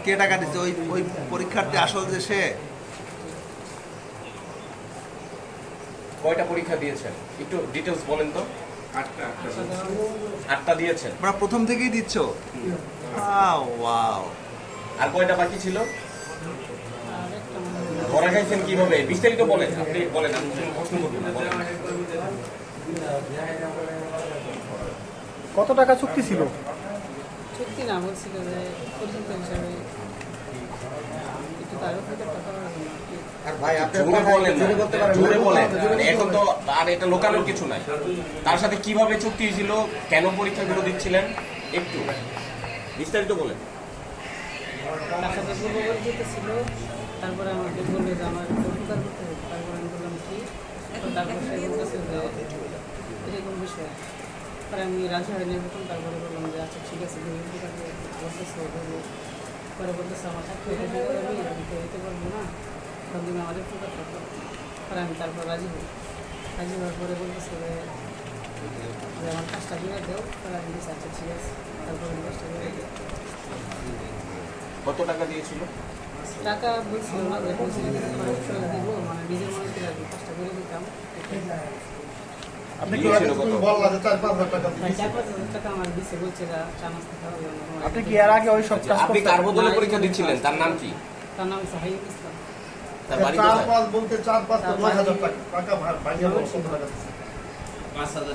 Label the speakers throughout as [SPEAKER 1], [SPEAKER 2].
[SPEAKER 1] কে টাকা দিচ্ছে? ওই ওই পরীক্ষার্থী আসল যে সে?
[SPEAKER 2] কয়টা পরীক্ষা দিয়েছেন একটু ডিটেলস বলেন তো। 8টা দিয়েছেন।
[SPEAKER 1] তোমরা প্রথম থেকেই দিচ্ছ? ওয়াও।
[SPEAKER 2] আর কয়টা বাকি ছিল? ধরা খাইছেন কিভাবে? বিস্তারিত বলেন, আপনি বলেন, আমি প্রশ্ন করব না, বলেন।
[SPEAKER 3] কত টাকা চুক্তি ছিল?
[SPEAKER 4] চুক্তি না, বলছিল যে পরিচিত হিসাবে একটু তারও থেকে টাকা
[SPEAKER 2] জোরে বলেন না, জোরে বলেন। এখন তো আর এটা লোকানোর কিছু নাই। তার সাথে কিভাবে চুক্তি হয়েছিল, কেন পরীক্ষাগুলো দিচ্ছিলেন, একটু বিস্তারিত বলেন।
[SPEAKER 4] তার সাথে পূর্ব পরিচিত ছিল। তারপরে আমাকে বললো যে আমার একটু উপকার করতে হবে। তারপরে আমি বললাম কি, তো তারপরে সে বলতেছে যে এরকম বিষয়। পরে আমি রাজি হয়নি এরকম। তারপরে বললাম যে আচ্ছা ঠিক আছে, তুমি উপকার বলতেছো। পরে বলতেছে আমার সাথে দিতে পারবো না, তখন তুমি আমাদের উপকার করতো। পরে আমি তারপর রাজি হই। রাজি হওয়ার পরে বলতেছে যে আমার কাজটা দিয়ে দেও। পরে আমি বলছি আচ্ছা ঠিক আছে। তারপরে আমি কাজটা দিয়ে দেও।
[SPEAKER 2] কত টাকা দিয়েছিল?
[SPEAKER 4] টাকা বলছিল না, যে বলছিল যে খরচ করে দিব, মানে নিজের মনে করে আর কি কাজটা করে দিতাম।
[SPEAKER 3] আপনি কি
[SPEAKER 2] দিয়েছিল কত?
[SPEAKER 4] প্রায় 4-5 হাজার টাকা আমার দিচ্ছে, বলছে যা চা নাস্তা খাওয়া যাবে।
[SPEAKER 3] আপনি কি এর আগে ওই সব কাজ
[SPEAKER 2] আপনি
[SPEAKER 3] করতেন?
[SPEAKER 2] কার বদলে পরীক্ষা দিচ্ছিলেন? তার নাম কি?
[SPEAKER 4] তার নাম হচ্ছে হাইব ইসলাম।
[SPEAKER 2] তার বাড়ি কোথায়?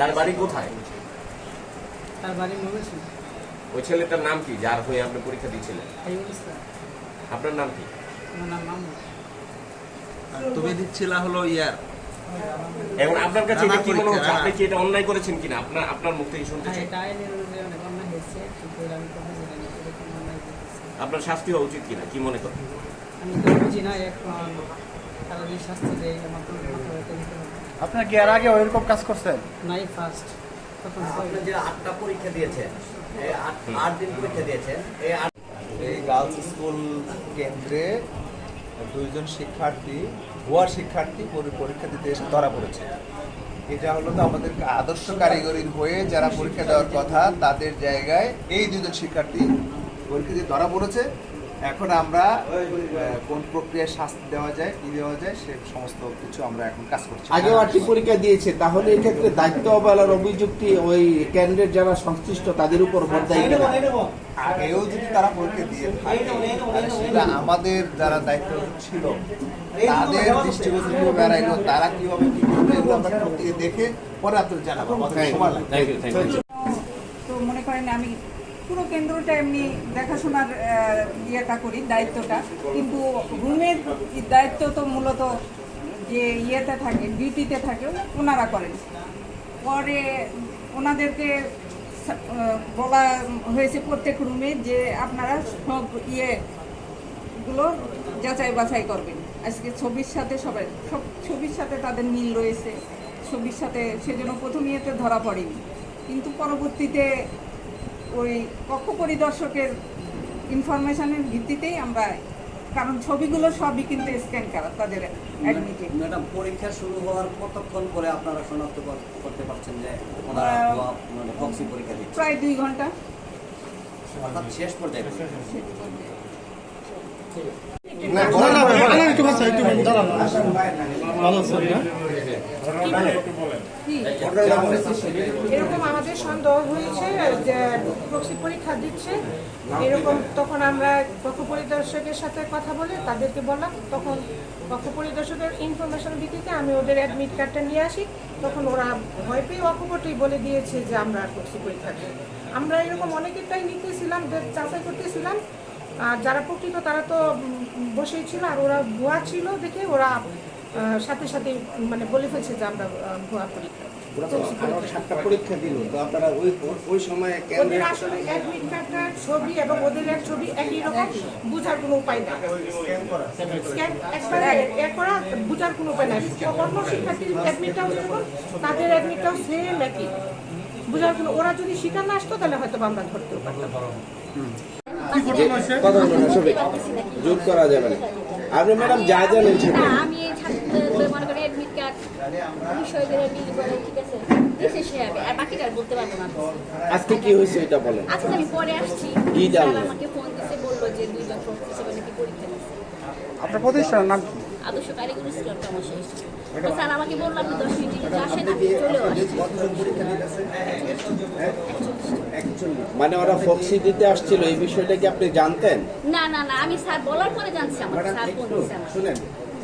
[SPEAKER 2] তার বাড়ি কোথায়?
[SPEAKER 4] তার বাড়ি ময়মনসিংহ।
[SPEAKER 2] ওই ছেলেটার নাম কি যার হয়ে আপনি পরীক্ষা দিচ্ছিলেন?
[SPEAKER 4] হাইব ইসলাম।
[SPEAKER 2] আপনার নাম কি?
[SPEAKER 4] আমার নাম মামুন।
[SPEAKER 1] আর তুমি দিচ্ছিলা হলো ইয়ার।
[SPEAKER 2] এখন আপনার কাছে এটা কি মনে হচ্ছে?
[SPEAKER 1] না, না,
[SPEAKER 2] আপনি কি এটা অন্যায় করেছেন কিনা? আপনার মুখ থেকে শুনতে
[SPEAKER 4] হ্যাঁ,
[SPEAKER 2] চাই।
[SPEAKER 4] এটা আইনের অনুযায়ী অনেক অন্যায় হয়েছে, কিন্তু আমি তো বুঝি না এরকম অন্যায় করতেছে।
[SPEAKER 2] আপনার শাস্তি হওয়া উচিত কিনা, কি মনে করেন?
[SPEAKER 4] আমি তো বুঝি না, এখন তারা যে শাস্তি দেয় আমার তো মাথা ব্যথা দিতে হবে।
[SPEAKER 3] আপনার কি এর আগে ওইরকম কাজ করছেন?
[SPEAKER 4] নাই ফার্স্ট তখন
[SPEAKER 5] আপনি যে 8টা পরীক্ষা দিয়েছেন, এই 8 দিন পরীক্ষা দিয়েছেন, এই
[SPEAKER 1] এই গার্লস স্কুল কেন্দ্রে দুইজন শিক্ষার্থী, ভুয়া শিক্ষার্থী পরীক্ষা দিতে এসে ধরা পড়েছে। এটা হলো তো আমাদের আদর্শ কারিগরির হয়ে যারা পরীক্ষা দেওয়ার কথা তাদের জায়গায় এই দুজন শিক্ষার্থী পরীক্ষা দিয়ে ধরা পড়েছে। এখন আমরা কোন প্রক্রিয়ায় শাস্তি দেওয়া যায়, কি দেওয়া যায়, সে সমস্ত কিছু আমরা এখন কাজ করছি।
[SPEAKER 6] আগেও 8টি পরীক্ষা দিয়েছে, তাহলে এক্ষেত্রে দায়িত্ব অবহেলার অভিযোগটি ওই ক্যান্ডিডেট যারা সংশ্লিষ্ট তাদের উপর বর্তায় কিনা?
[SPEAKER 1] আগেও যদি তারা পরীক্ষা দিয়ে থাকে তাহলে সেটা আমাদের যারা দায়িত্ব ছিল তাদের দৃষ্টিগোচর কিভাবে এড়াইলো, তারা কিভাবে কি করবে, এগুলো আমরা প্রত্যেকে দেখে পরে আপনাদের জানাবো। আমাদের সময় লাগবে।
[SPEAKER 7] তো মনে করেন আমি পুরো কেন্দ্রটা এমনি দেখাশোনার ইয়েটা করি, দায়িত্বটা, কিন্তু রুমের দায়িত্ব তো মূলত যে ইয়েতে থাকে, ডিউটিতে থাকে, ওনারা করেন। পরে ওনাদেরকে বলা হয়েছে প্রত্যেক রুমে যে আপনারা সব ইয়েগুলো যাচাই বাছাই করবেন। আজকে ছবির সাথে সবাই সব ছবির সাথে তাদের মিল রয়েছে, ছবির সাথে সেজন্য প্রথম ইয়েতে ধরা পড়েনি, কিন্তু পরবর্তীতে ওই কক্ষ পরিদর্শকের ইনফরমেশনের ভিত্তিতেই আমরা, কারণ ছবিগুলো সবই কিন্তু স্ক্যান করা তাদের অ্যাডমিটে।
[SPEAKER 5] ম্যাডাম, পরীক্ষা শুরু হওয়ার কতক্ষণ পরে আপনারা শনাক্ত করতে পারছেন যে ওনারা প্রক্সি পরীক্ষা দিচ্ছে?
[SPEAKER 7] প্রায় 2 ঘন্টা।
[SPEAKER 5] অর্থাৎ শেষ পর্যায়ে।
[SPEAKER 8] এরকম আমাদের সন্দেহ হয়েছে যে প্রক্সি পরীক্ষা দিচ্ছে এরকম। তখন আমরা কক্ষ পরিদর্শকের সাথে কথা বলে তাদেরকে বললাম, তখন কক্ষ পরিদর্শকের ইনফরমেশনের ভিত্তিতে আমি ওদের অ্যাডমিট কার্ডটা নিয়ে আসি। তখন ওরা ভয় পেয়ে অকপটেই বলে দিয়েছে যে আমরা প্রক্সি পরীক্ষা দিই। আমরা এরকম অনেকেরটাই নিতেছিলাম, যাচাই করতেছিলাম, আর যারা প্রকৃত তারা তো বসেই ছিল, আর ওরা ভুয়া ছিল দেখে ওরা সাথে সাথে মানে বলে ফেলছে যে আমরা ভুয়া পরীক্ষা।
[SPEAKER 6] পরীক্ষা দিল, তো আপনারা ওই সময়
[SPEAKER 8] ওদের আসলে অ্যাডমিট কার্ডের ছবি এবং ওদের এক ছবি একই রকম, বোঝার কোনো উপায় নেই। স্ক্যান একবারে এ করা, বোঝার কোনো উপায় নাই। অন্য শিক্ষার্থীর অ্যাডমিটটাও যেরকম, তাদের অ্যাডমিটটাও সেম একই, বোঝার কোনো, ওরা যদি স্বীকার না আসতো তাহলে হয়তো আমরা ধরতেও পারতাম।
[SPEAKER 6] যোগ করা যাবে না। আপনি ম্যাডাম যা জানেন সেটা।
[SPEAKER 9] আমি এই ছাত্রদের মনে করি অ্যাডমিট কার্ড বিষয়গুলো ডিল করে, ঠিক আছে, শেষে হবে, আর বাকিটা বলতে পারবো না।
[SPEAKER 6] আজকে কি হয়েছে এটা বলেন।
[SPEAKER 9] আজকে আমি পরে আসছি,
[SPEAKER 6] কি জানলেন?
[SPEAKER 9] আমাকে ফোন দিতে বললো যে 2 জন
[SPEAKER 3] আপনার প্রতিষ্ঠানের নাম কি?
[SPEAKER 9] আদর্শ কারিগরি স্কুল সমস্যা স্যার আমাকে বললাম আপনি 10 মিনিটের ভিতরে আসেন, আমি চলে আসছি।
[SPEAKER 5] কতজন পরীক্ষা দিতেছে?
[SPEAKER 6] মানে ওরা ফক্সি দিতে আসছিল, এই বিষয়টা কি আপনি জানতেন?
[SPEAKER 9] না না না, আমি স্যার বলার পরে জানছি আমার
[SPEAKER 6] ম্যাডাম
[SPEAKER 9] স্যার ফোন
[SPEAKER 6] একটু
[SPEAKER 9] দিয়েছে আমার।
[SPEAKER 6] শুনেন,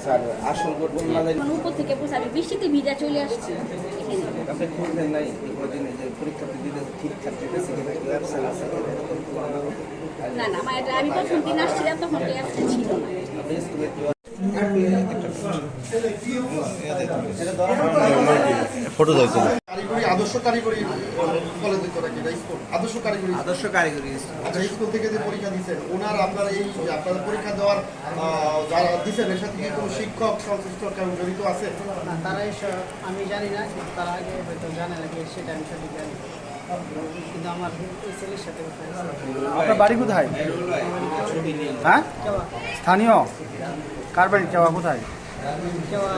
[SPEAKER 6] স্যার আসল ঘটনা
[SPEAKER 9] মানে উপর থেকে পৌঁছে আমি বৃষ্টিতে ভিজা চলে আসছি এখানে।
[SPEAKER 5] আপনি খুঁজলেন নাই দিনে যে পরীক্ষার্থী দিতে ঠিকঠাক দিতেছে কিনা, কি অ্যাবসেন্ট আছে কিনা, এরকম কোনো
[SPEAKER 9] না না, আমি প্রথম দিন আসছিলাম তখন তো অ্যাবসেন্ট ছিল না।
[SPEAKER 5] আপনি স্কুলে
[SPEAKER 10] কারিগরি আদর্শ কারিগরি কলেজ হইতো নাকি এটা স্কুল আদর্শ কারিগরি
[SPEAKER 1] আদর্শ কারিগরি
[SPEAKER 10] আচ্ছা স্কুল থেকে যে পরীক্ষা দিচ্ছেন ওনার আপনার এই যে আপনাদের পরীক্ষা দেওয়ার যারা দিচ্ছেন এর সাথে কি কোনো শিক্ষক সংশ্লিষ্ট কেউ জড়িত আছে?
[SPEAKER 4] না, তারা এসব আমি জানি না, কিন্তু তারা আগে হয়তো জানে নাকি সেটা আমি সঠিক জানি না। কিন্তু আমার ওই ছেলের সাথে কথা হয়েছে।
[SPEAKER 3] আপনার বাড়ি কোথায়? হ্যাঁ,
[SPEAKER 4] কেওয়া
[SPEAKER 3] স্থানীয়? কার বাড়ি? কেওয়া কোথায়?
[SPEAKER 4] কেওয়া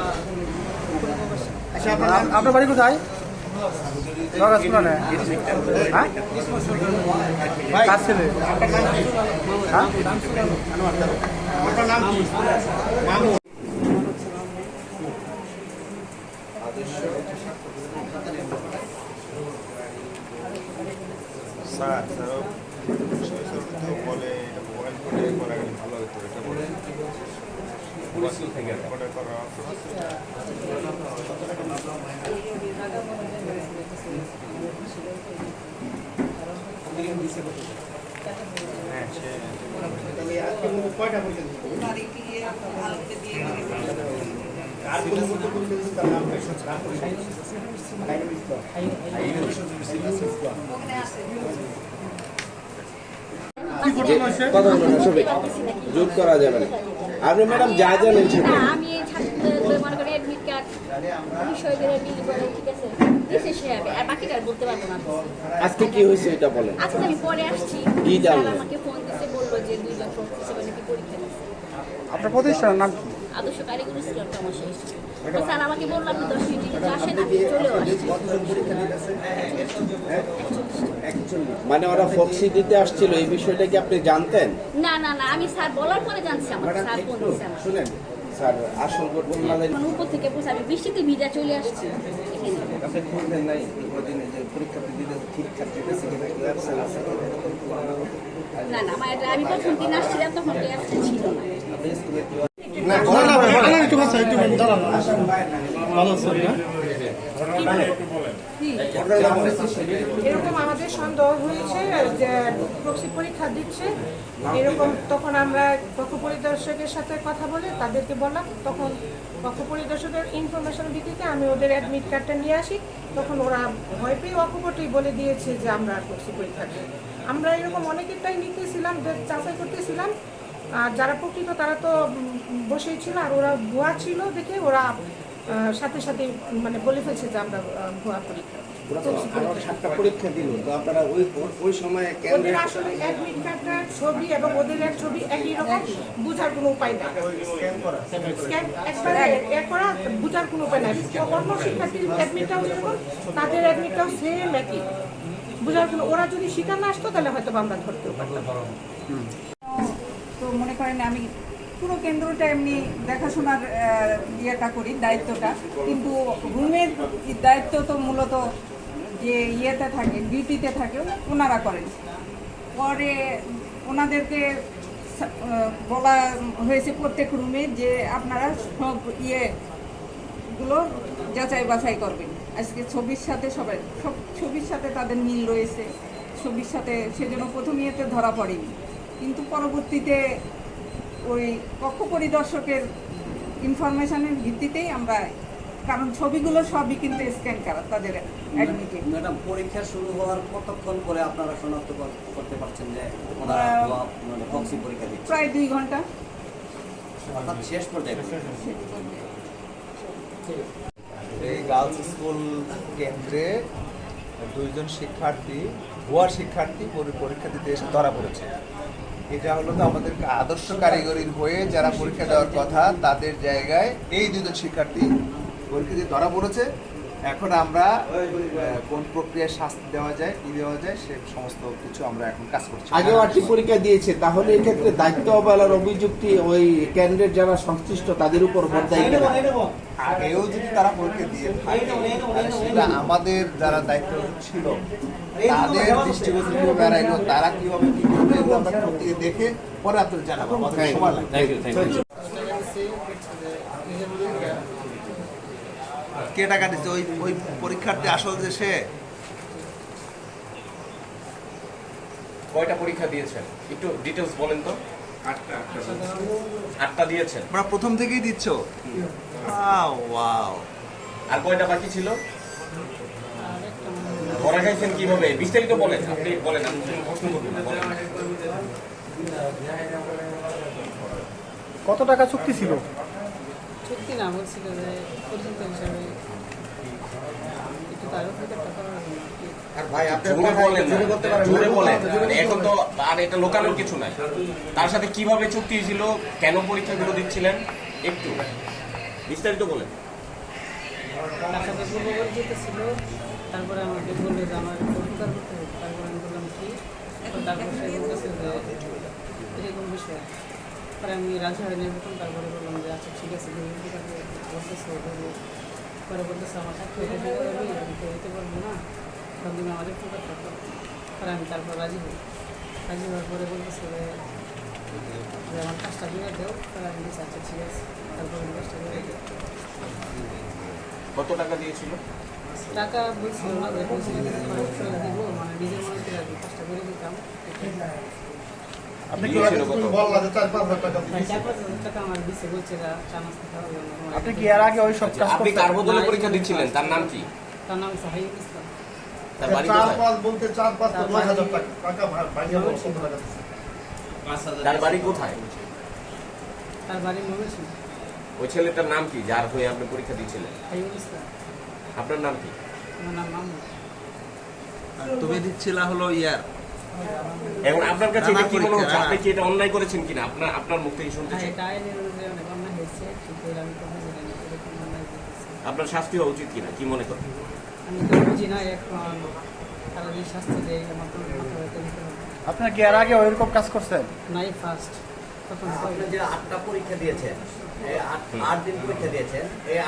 [SPEAKER 4] পূর্ব পাশে।
[SPEAKER 10] আচ্ছা আপনার নাম কি?
[SPEAKER 3] আপনার বাড়ি কোথায়? হ্যাঁ,
[SPEAKER 10] ভাই,
[SPEAKER 3] কার ছেলে?
[SPEAKER 10] আপনার নাম কি?
[SPEAKER 3] হ্যাঁ,
[SPEAKER 10] আপনার নাম কি? মামুন।
[SPEAKER 1] স্যার বলে এটা মোবাইল ফোনে করা গেলে ভালো হতো, এটা বলে করা
[SPEAKER 10] তাহলে আজকে কয়টা পরীক্ষা দিচ্ছেন? আর কোন মতো পরীক্ষা দিচ্ছেন তার নাম
[SPEAKER 6] কথা বলুন, সবাই জোর করা যাবে না। আপনি ম্যাডাম যা জানেন সেটা
[SPEAKER 9] না, আমি এই ছাত্রদের মনে করেন অ্যাডমিট কার্ড বিষয় করে বিল করে, ঠিক আছে, দিছে সে হবে, আর বাকিটা আর বলতে পারবো না।
[SPEAKER 6] আজকে কি হয়েছে এটা বলেন।
[SPEAKER 9] আজকে আমি পরে আসছি,
[SPEAKER 6] কি
[SPEAKER 9] স্যার
[SPEAKER 6] জানলেন?
[SPEAKER 9] আমাকে ফোন দিতে বললো যে 2 জন প্রফেসর নাকি পরীক্ষা দিচ্ছে।
[SPEAKER 3] আপনার প্রতিষ্ঠানের নাম কি?
[SPEAKER 9] আদর্শ কারিগরি স্কুল সমস্যা স্যার আমাকে বললো আপনি 10 মিনিটের ভিতরে আসেন, আমি চলে আসছি।
[SPEAKER 5] কতজন পরীক্ষা দিতেছে?
[SPEAKER 6] মানে ওরা ফক্সি দিতে আসছিল, এই বিষয়টা কি আপনি জানতেন?
[SPEAKER 9] না না না, আমি স্যার বলার পরে জানছি আমার
[SPEAKER 6] ম্যাডাম
[SPEAKER 9] স্যার ফোন
[SPEAKER 6] একটু
[SPEAKER 9] দিয়েছে আমার।
[SPEAKER 6] শুনেন, স্যার আসল ঘটনা
[SPEAKER 9] মানে উপর থেকে পৌঁছে আমি বৃষ্টিতে ভিজা চলে আসছি এখানে।
[SPEAKER 5] আপনি খুঁজলেন নাই দিনে যে পরীক্ষার্থী দিতে ঠিকঠাক দিতেছে কিনা, কি অ্যাবসেন্ট আছে কিনা, এরকম কোনো
[SPEAKER 9] না না, আমি প্রথম দিন আসছিলাম তখন তো অ্যাবসেন্ট ছিল না।
[SPEAKER 5] আপনি স্কুলে
[SPEAKER 8] এরকম আমাদের সন্দেহ হয়েছে যে প্রক্সি পরীক্ষা দিচ্ছে এরকম, তখন আমরা কক্ষ পরিদর্শকের সাথে কথা বলে তাদেরকে বললাম, তখন কক্ষ পরিদর্শকের ইনফরমেশন ভিত্তিতে আমি ওদের অ্যাডমিট কার্ডটা নিয়ে আসি, তখন ওরা ভয় পেয়ে অকপটেই বলে দিয়েছে যে আমরা প্রক্সি পরীক্ষা দিই। আমরা এরকম অনেকেরটাই নিতেছিলাম, যাচাই করতেছিলাম, আর যারা প্রকৃত তারা তো বসেই ছিল, আর ওরা ভুয়া ছিল দেখে ওরা সাথে সাথে মানে বলে ফেলছে যে আমরা ভুয়া পরীক্ষা।
[SPEAKER 6] আরো 7টা পরীক্ষা দিল, তো আপনারা ওই সময়
[SPEAKER 8] ওদের আসলে অ্যাডমিট কার্ডটার ছবি এবং ওদের এক ছবি একই রকম, বোঝার কোনো উপায় নেই। স্ক্যান একবারে এক করা, বোঝার কোনো উপায় নাই। অন্য শিক্ষার্থীর অ্যাডমিটটাও যেরকম, তাদের অ্যাডমিটটাও সেম একই, বোঝার কোনো, ওরা যদি স্বীকার না আসতো তাহলে হয়তো আমরা ধরতেও পারতাম।
[SPEAKER 7] তো মনে করেন আমি পুরো কেন্দ্রটা এমনি দেখাশোনার ইয়েটা করি, দায়িত্বটা, কিন্তু রুমের দায়িত্ব তো মূলত যে ইয়েতে থাকে, ডিউটিতে থাকে, ওনারা করেন। পরে ওনাদেরকে বলা হয়েছে প্রত্যেক রুমে যে আপনারা সব ইয়েগুলো যাচাই বাছাই করবেন। আজকে ছবির সাথে সবাই সব ছবির সাথে তাদের মিল রয়েছে, ছবির সাথে সেজন্য প্রথম ইয়েতে ধরা পড়েনি, কিন্তু পরবর্তীতে ওই কক্ষ পরিদর্শকের ইনফরমেশনের ভিত্তিতেই আমরা, কারণ ছবিগুলো সবই কিন্তু স্ক্যান করা তাদের অ্যাডমিটে।
[SPEAKER 5] ম্যাডাম, পরীক্ষা শুরু হওয়ার কতক্ষণ পরে আপনারা শনাক্ত করতে পারছেন যে ওনারা প্রক্সি পরীক্ষা দিচ্ছে?
[SPEAKER 7] প্রায় 2 ঘন্টা।
[SPEAKER 5] অর্থাৎ শেষ পর্যায়ে।
[SPEAKER 1] এই গার্লস স্কুল কেন্দ্রে 2 জন শিক্ষার্থী, ভুয়া শিক্ষার্থী পরীক্ষা দিতে এসে ধরা পড়েছে। এটা হলো তো আমাদের আদর্শ কারিগরির হয়ে যারা পরীক্ষা দেওয়ার কথা তাদের জায়গায় এই 2 জন শিক্ষার্থী পরীক্ষা দিয়ে ধরা পড়েছে এখন আমরা কোন প্রক্রিয়ায় শাস্তি দেওয়া যায় কি দেওয়া যায় সে সমস্ত কিছু আমরা এখন কাজ করছি।
[SPEAKER 6] আগেও 8টি পরীক্ষা দিয়েছে, তাহলে এক্ষেত্রে দায়িত্ব অবহেলার অভিযোগটি ওই ক্যান্ডিডেট যারা সংশ্লিষ্ট তাদের উপর বর্তায় কিনা?
[SPEAKER 1] আগেও যদি তারা পরীক্ষা দিয়ে থাকে তাহলে সেটা আমাদের যারা দায়িত্ব ছিল তাদের দৃষ্টিগোচর কিভাবে এড়াইলো, তারা কিভাবে কি করবে এগুলো আমরা খতিয়ে দেখে পরে আপনাদের জানাবো। আমাদের সময় লাগবে। কে টাকা দিচ্ছে? ওই ওই পরীক্ষার্থী আসল যে সে
[SPEAKER 2] কয়টা পরীক্ষা দিয়েছেন একটু ডিটেলস বলেন তো। 8টা দিয়েছেন।
[SPEAKER 1] আমরা প্রথম থেকেই দিচ্ছ? ওয়াও।
[SPEAKER 2] আর কয়টা বাকি ছিল? ধরা খাইছেন কিভাবে? বিস্তারিত বলেন, আপনি বলেন, আমি প্রশ্ন করবো না, বলেন।
[SPEAKER 3] কত টাকা চুক্তি ছিল?
[SPEAKER 4] চুক্তি না, বলছিল যে পরিচিত হিসাবে একটু কাগজ পত্র টাকা লাগবে আর কি।
[SPEAKER 5] আর ভাই আপনার
[SPEAKER 2] জোরে বলেন না,
[SPEAKER 5] জোরে বলতে পারেন
[SPEAKER 2] জোরে বলেন। মানে এখন তো আর এটা লোকানোর কিছু নাই। তার সাথে কিভাবে চুক্তি হয়েছিল, কেন পরীক্ষাগুলো দিচ্ছিলেন, একটু বিস্তারিত বলেন।
[SPEAKER 4] তার সাথে পূর্ব পরিচিত ছিল, তারপরে আমাকে বললো যে আমার একটু উপকার করতে হবে। তারপরে আমি বললাম কি, তো তারপর সে বলতেছে যে এরকম বিষয়। পরে আমি রাজি হয়নি এরকম, তারপরে বললাম যে আচ্ছা ঠিক আছে উপকার বলতেছে। পরে বলতেছে আমার সাথে আমি তো হইতে পারবো না, তখন তুমি আমাদের উপকার করো। পরে আমি তারপর রাজি হই। রাজি হওয়ার পরে বলতেছে যে আমার কাজটা দিয়ে দেও। পরে আমি বলছি আচ্ছা ঠিক আছে, তারপরে আমি কাজটা দিয়ে দেও।
[SPEAKER 2] কত টাকা দিয়েছিল?
[SPEAKER 4] টাকা বলছিল না, বলছিল যে খরচ করে দিব, মানে নিজের মনে করে আর কি কাজটা করে দিতাম।
[SPEAKER 3] আপনি কি
[SPEAKER 2] দিয়েছিল কত?
[SPEAKER 10] তুমি বললা যে 4-5 টাকা
[SPEAKER 4] প্রায় 4-5 টাকা আমার দিচ্ছে, বলছে চা নাস্তা খাওয়া হবে না।
[SPEAKER 3] আপনি কি এর আগে ওই সব কাজ
[SPEAKER 2] আপনি
[SPEAKER 3] করতেন?
[SPEAKER 2] কার বদলে পরীক্ষা দিচ্ছিলেন? তার নাম কি?
[SPEAKER 4] তার নাম হচ্ছে হাইউল ইসলাম।
[SPEAKER 2] তার বাড়ি কোথায়?
[SPEAKER 10] 4-5 বলতে 4-5 তো 9000 টাকা টাকা ভাঙিয়ে বলছো কত টাকা দিচ্ছে?
[SPEAKER 2] তার বাড়ি কোথায়?
[SPEAKER 4] তার বাড়ি ময়মনসিংহ।
[SPEAKER 2] ওই ছেলেটার নাম কি যার হয়ে আপনি পরীক্ষা দিচ্ছিলেন?
[SPEAKER 4] হাইউল ইসলাম।
[SPEAKER 2] আপনার নাম কি?
[SPEAKER 4] আমার নাম মামুন।
[SPEAKER 1] তুমি দিচ্ছিলা হলো ইয়ার
[SPEAKER 2] এখন আপনার কাছে এটা কি মনে হচ্ছে?
[SPEAKER 1] না, না,
[SPEAKER 2] আপনি কি এটা অন্যায় করেছেন কিনা? আপনার মুখ থেকে শুনতে
[SPEAKER 4] হ্যাঁ,
[SPEAKER 2] চাই।
[SPEAKER 4] এটা আইনের অনুযায়ী অনেক অন্যায় হয়েছে, কিন্তু আমি তো বুঝি না এরকম অন্যায় করতেছে।
[SPEAKER 2] আপনার শাস্তি হওয়া উচিত কিনা, কি মনে করেন?
[SPEAKER 4] আমি তো বুঝি না, এখন তারা যে শাস্তি দেয় আমার তো মাথা ব্যথা দিতে হবে।
[SPEAKER 3] আপনার কি এর আগে ওইরকম কাজ করছেন?
[SPEAKER 4] নাই ফার্স্ট তখন
[SPEAKER 5] আপনি যে 8টা পরীক্ষা দিয়েছেন, এই 8 দিন পরীক্ষা দিয়েছেন, এই